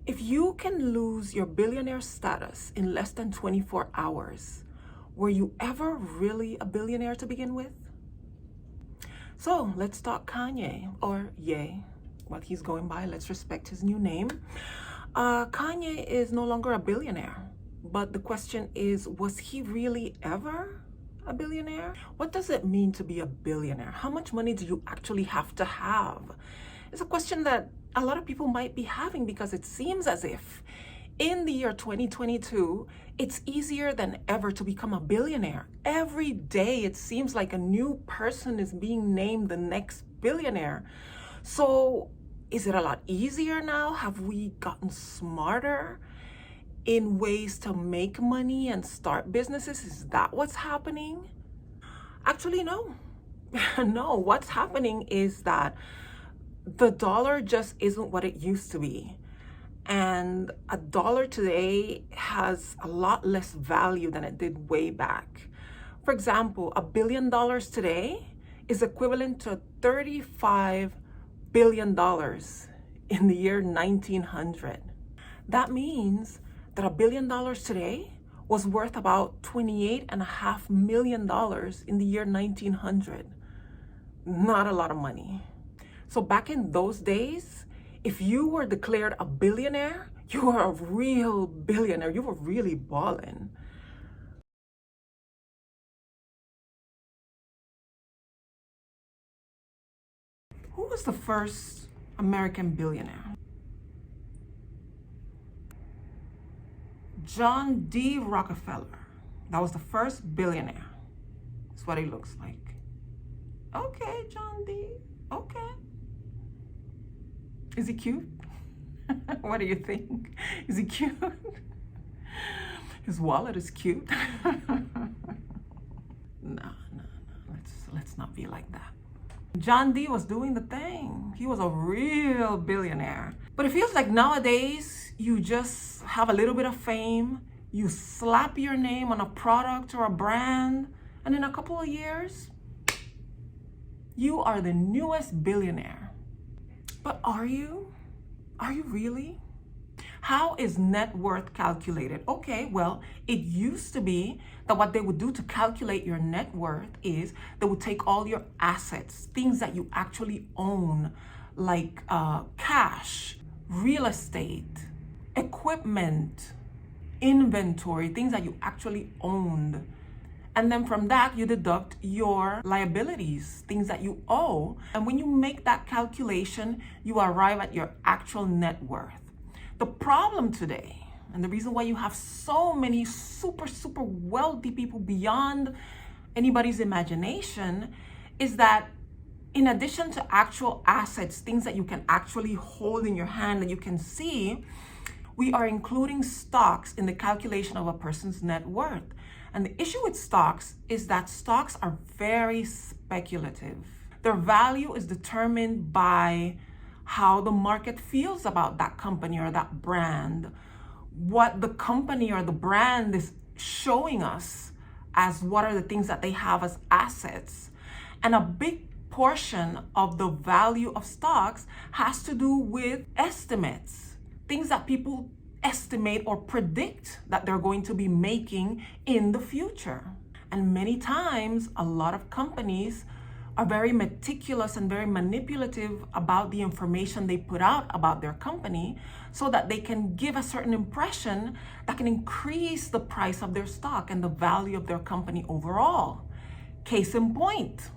If you can lose your billionaire status in less than 24 hours, were you ever really a billionaire to begin with? So let's talk Kanye, or Ye, what he's going by. Let's respect his new name. Kanye is no longer a billionaire, but the question is, was he really ever a billionaire? What does it mean to be a billionaire? How much money do you actually have to have? It's a question that a lot of people might be having because it seems as if in the year 2022, it's easier than ever to become a billionaire. Every day, it seems like a new person is being named the next billionaire. So is it a lot easier now? Have we gotten smarter in ways to make money and start businesses? Is that what's happening? Actually, no. No, what's happening is that the dollar just isn't what it used to be. And a dollar today has a lot less value than it did way back. For example, $1 billion today is equivalent to $35 billion in the year 1900. That means that $1 billion today was worth about $28.5 million in the year 1900. Not a lot of money. So back in those days, if you were declared a billionaire, you were a real billionaire. You were really balling. Who was the first American billionaire? John D. Rockefeller. That was the first billionaire. That's what he looks like. Okay, John D. Okay. Is he cute? What do you think? Is he cute? His wallet is cute. No. Let's not be like that. John D was doing the thing. He was a real billionaire. But it feels like nowadays you just have a little bit of fame, you slap your name on a product or a brand, and in a couple of years, you are the newest billionaire. But are you? Are you really? How is net worth calculated? Okay, well, it used to be that what they would do to calculate your net worth is they would take all your assets, things that you actually own, like cash, real estate, equipment, inventory, things that you actually owned. And then from that, you deduct your liabilities, things that you owe. And when you make that calculation, you arrive at your actual net worth. The problem today, and the reason why you have so many super wealthy people beyond anybody's imagination, is that in addition to actual assets, things that you can actually hold in your hand and you can see, we are including stocks in the calculation of a person's net worth. And the issue with stocks is that stocks are very speculative. Their value is determined by how the market feels about that company or that brand, what the company or the brand is showing us as what are the things that they have as assets. And a big portion of the value of stocks has to do with estimates, things that people estimate or predict that they're going to be making in the future. And many times, a lot of companies are very meticulous and very manipulative about the information they put out about their company so that they can give a certain impression that can increase the price of their stock and the value of their company overall. Case in point.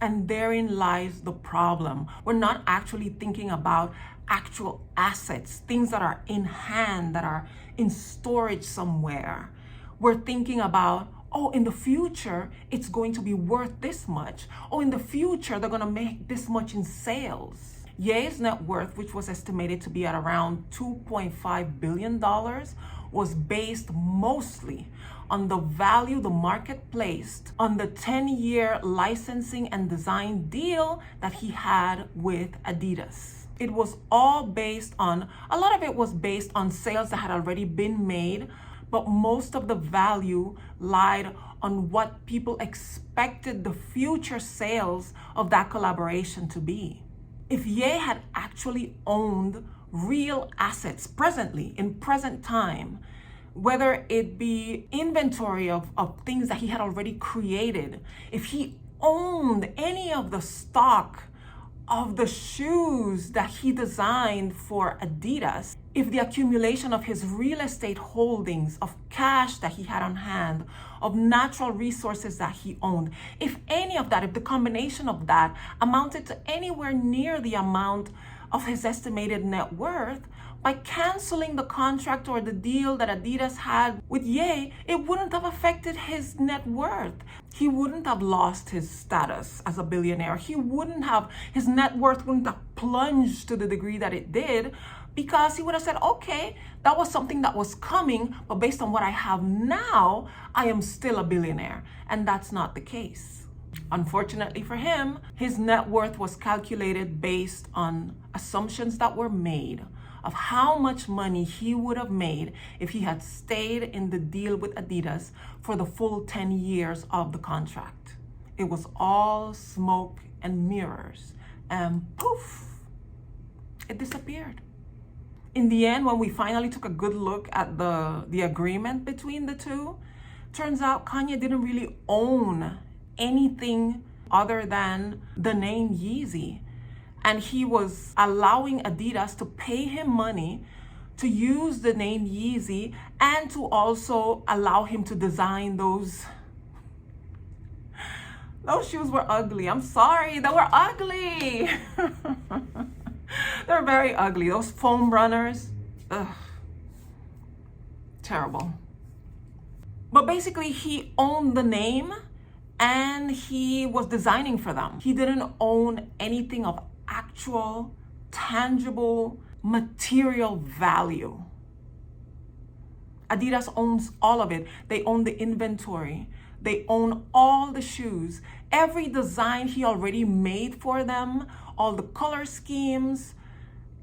And therein lies the problem. We're not actually thinking about actual assets, things that are in hand, that are in storage somewhere. We're thinking about, oh, in the future, it's going to be worth this much. Oh, in the future, they're going to make this much in sales. Ye's net worth, which was estimated to be at around $2.5 billion, was based mostly on the value the market placed on the 10-year licensing and design deal that he had with Adidas. It was all based on, a lot of it was based on sales that had already been made, but most of the value lied on what people expected the future sales of that collaboration to be. If Ye had actually owned real assets presently, in present time, whether it be inventory of things that he had already created, if he owned any of the stock of the shoes that he designed for Adidas, if the accumulation of his real estate holdings, of cash that he had on hand, of natural resources that he owned, if any of that, if the combination of that amounted to anywhere near the amount of his estimated net worth, by canceling the contract or the deal that Adidas had with Ye, it wouldn't have affected his net worth. He wouldn't have lost his status as a billionaire. His net worth wouldn't have plunged to the degree that it did, because he would have said, okay, that was something that was coming, but based on what I have now, I am still a billionaire. And that's not the case. Unfortunately for him, his net worth was calculated based on assumptions that were made of how much money he would have made if he had stayed in the deal with Adidas for the full 10 years of the contract. It was all smoke and mirrors, and poof, it disappeared. In the end, when we finally took a good look at the agreement between the two, turns out Kanye didn't really own anything other than the name Yeezy. And he was allowing Adidas to pay him money to use the name Yeezy and to also allow him to design those shoes were ugly. I'm sorry, they were ugly. They're very ugly. Those foam runners, ugh, terrible. But basically, he owned the name and he was designing for them. He didn't own anything of actual, tangible, material value. Adidas owns all of it. They own the inventory. They own all the shoes. Every design he already made for them, all the color schemes,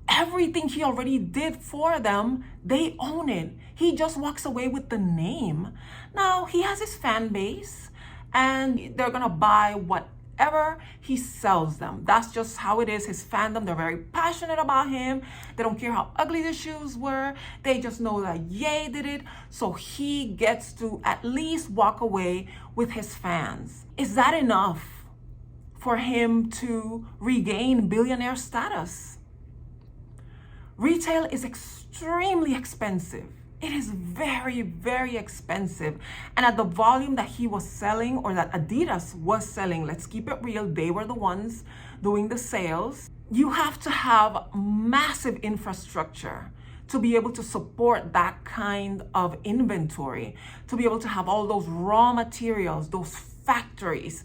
everything he already did for them, they own it. He just walks away with the name. Now, he has his fan base, and they're gonna buy whatever he sells them. That's just how it is, his fandom. They're very passionate about him. They don't care how ugly the shoes were. They just know that Ye did it, so he gets to at least walk away with his fans. Is that enough for him to regain billionaire status? Retail is extremely expensive. It is very, very expensive. And at the volume that he was selling, or that Adidas was selling, let's keep it real, they were the ones doing the sales. You have to have massive infrastructure to be able to support that kind of inventory, to be able to have all those raw materials, those factories,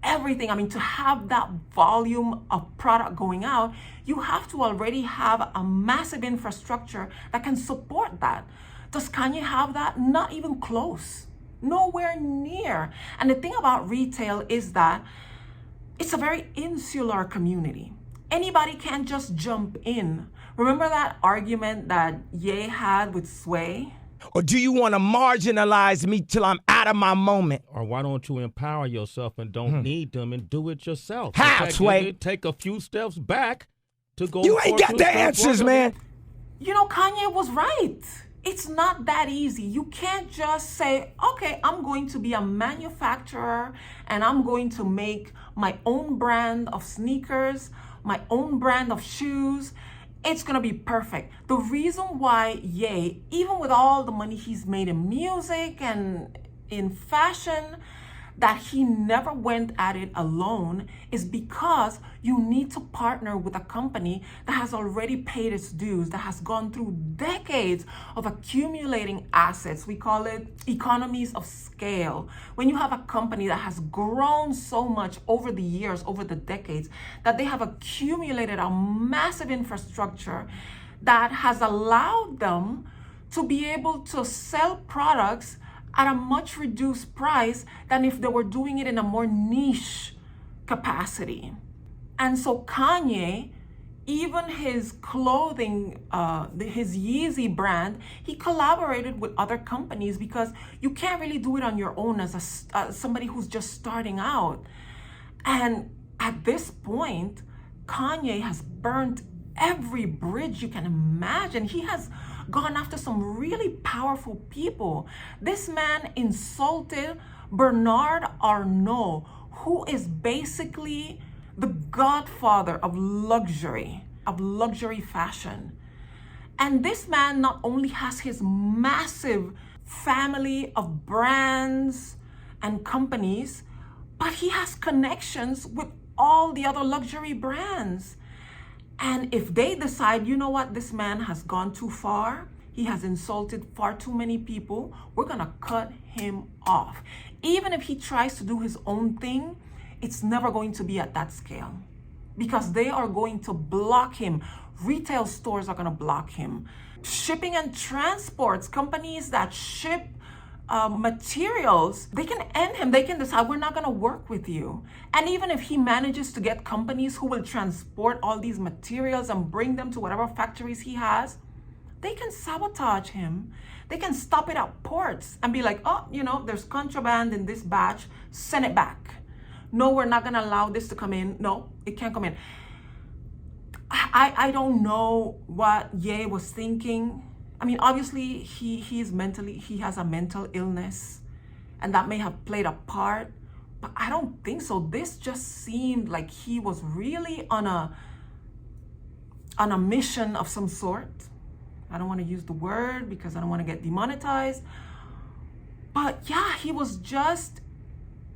everything. I mean, to have that volume of product going out, you have to already have a massive infrastructure that can support that. Does Kanye have that? Not even close. Nowhere near. And the thing about retail is that it's a very insular community. Anybody can't just jump in. Remember that argument that Ye had with Sway? Or do you want to marginalize me till I'm out of my moment? Or why don't you empower yourself and don't need them and do it yourself? How, Sway? Take a few steps back to go. You ain't got the answers, man. You know, Kanye was right. It's not that easy. You can't just say, okay, I'm going to be a manufacturer and I'm going to make my own brand of sneakers, my own brand of shoes. It's gonna be perfect. The reason why Ye, even with all the money he's made in music and in fashion, that he never went at it alone is because you need to partner with a company that has already paid its dues, that has gone through decades of accumulating assets. We call it economies of scale. When you have a company that has grown so much over the years, over the decades, that they have accumulated a massive infrastructure that has allowed them to be able to sell products at a much reduced price than if they were doing it in a more niche capacity. And so Kanye Even his clothing, his Yeezy brand, he collaborated with other companies because you can't really do it on your own as somebody who's just starting out. And at this point, Kanye has burnt every bridge you can imagine. He has gone after some really powerful people. This man insulted Bernard Arnault, who is basically the godfather of luxury fashion. And this man not only has his massive family of brands and companies, but he has connections with all the other luxury brands. And if they decide, you know what, this man has gone too far, he has insulted far too many people, we're gonna cut him off. Even if he tries to do his own thing, it's never going to be at that scale because they are going to block him. Retail stores are going to block him. Shipping and transports, companies that ship materials, they can end him. They can decide, we're not going to work with you. And even if he manages to get companies who will transport all these materials and bring them to whatever factories he has, they can sabotage him. They can stop it at ports and be like, oh, you know, there's contraband in this batch, send it back. No, we're not going to allow this to come in. No, it can't come in. I don't know what Ye was thinking. I mean, obviously, he has a mental illness, and that may have played a part, but I don't think so. This just seemed like he was really on a mission of some sort. I don't want to use the word because I don't want to get demonetized. But yeah, he was just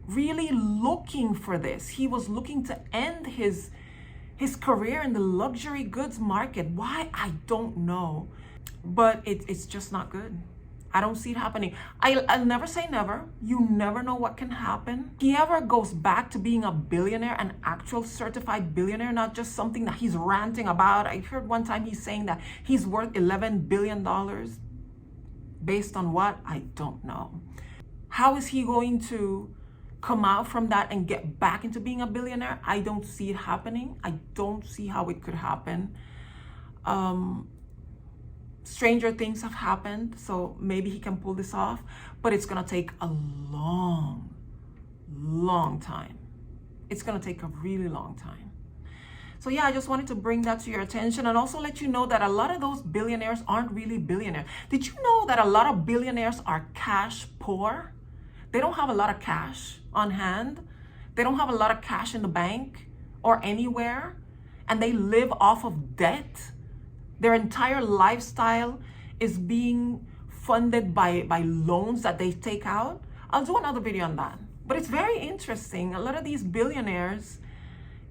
really looking for this. He was looking to end his career in the luxury goods market. Why? I don't know. But it's just not good. I don't see it happening. I'll never say never. You never know what can happen. He ever goes back to being a billionaire, an actual certified billionaire, not just something that he's ranting about. I heard one time he's saying that he's worth $11 billion. Based on what? I don't know. How is he going to come out from that and get back into being a billionaire? I don't see it happening. I don't see how it could happen. Stranger things have happened, so maybe he can pull this off, but it's gonna take a long time. It's gonna take a really long time. So yeah, I just wanted to bring that to your attention and also let you know that a lot of those billionaires aren't really billionaires. Did you know that a lot of billionaires are cash poor? They don't have a lot of cash on hand. They don't have a lot of cash in the bank or anywhere, and they live off of debt. Their entire lifestyle is being funded by loans that they take out. I'll do another video on that. But it's very interesting. A lot of these billionaires,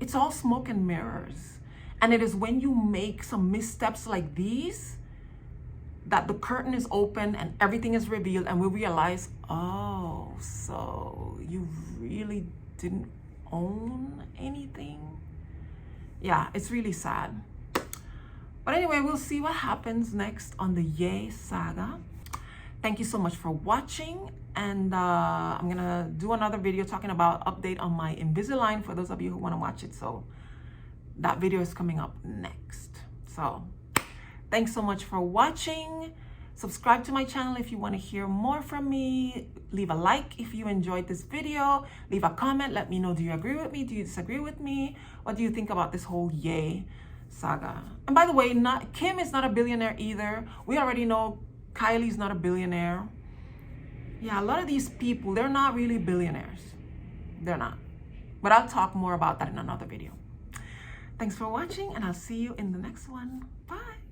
it's all smoke and mirrors. And it is when you make some missteps like these that the curtain is open and everything is revealed and we realize, oh, so you really didn't own anything? Yeah, it's really sad. But anyway, we'll see what happens next on the Ye saga. Thank you so much for watching. And I'm going to do another video talking about update on my Invisalign for those of you who want to watch it. So that video is coming up next. So thanks so much for watching. Subscribe to my channel if you want to hear more from me. Leave a like if you enjoyed this video. Leave a comment. Let me know, do you agree with me? Do you disagree with me? What do you think about this whole Ye saga? And by the way, Kim is not a billionaire either. We already know Kylie's not a billionaire. Yeah, a lot of these people, they're not really billionaires. They're not. But I'll talk more about that in another video. Thanks for watching, and I'll see you in the next one. Bye.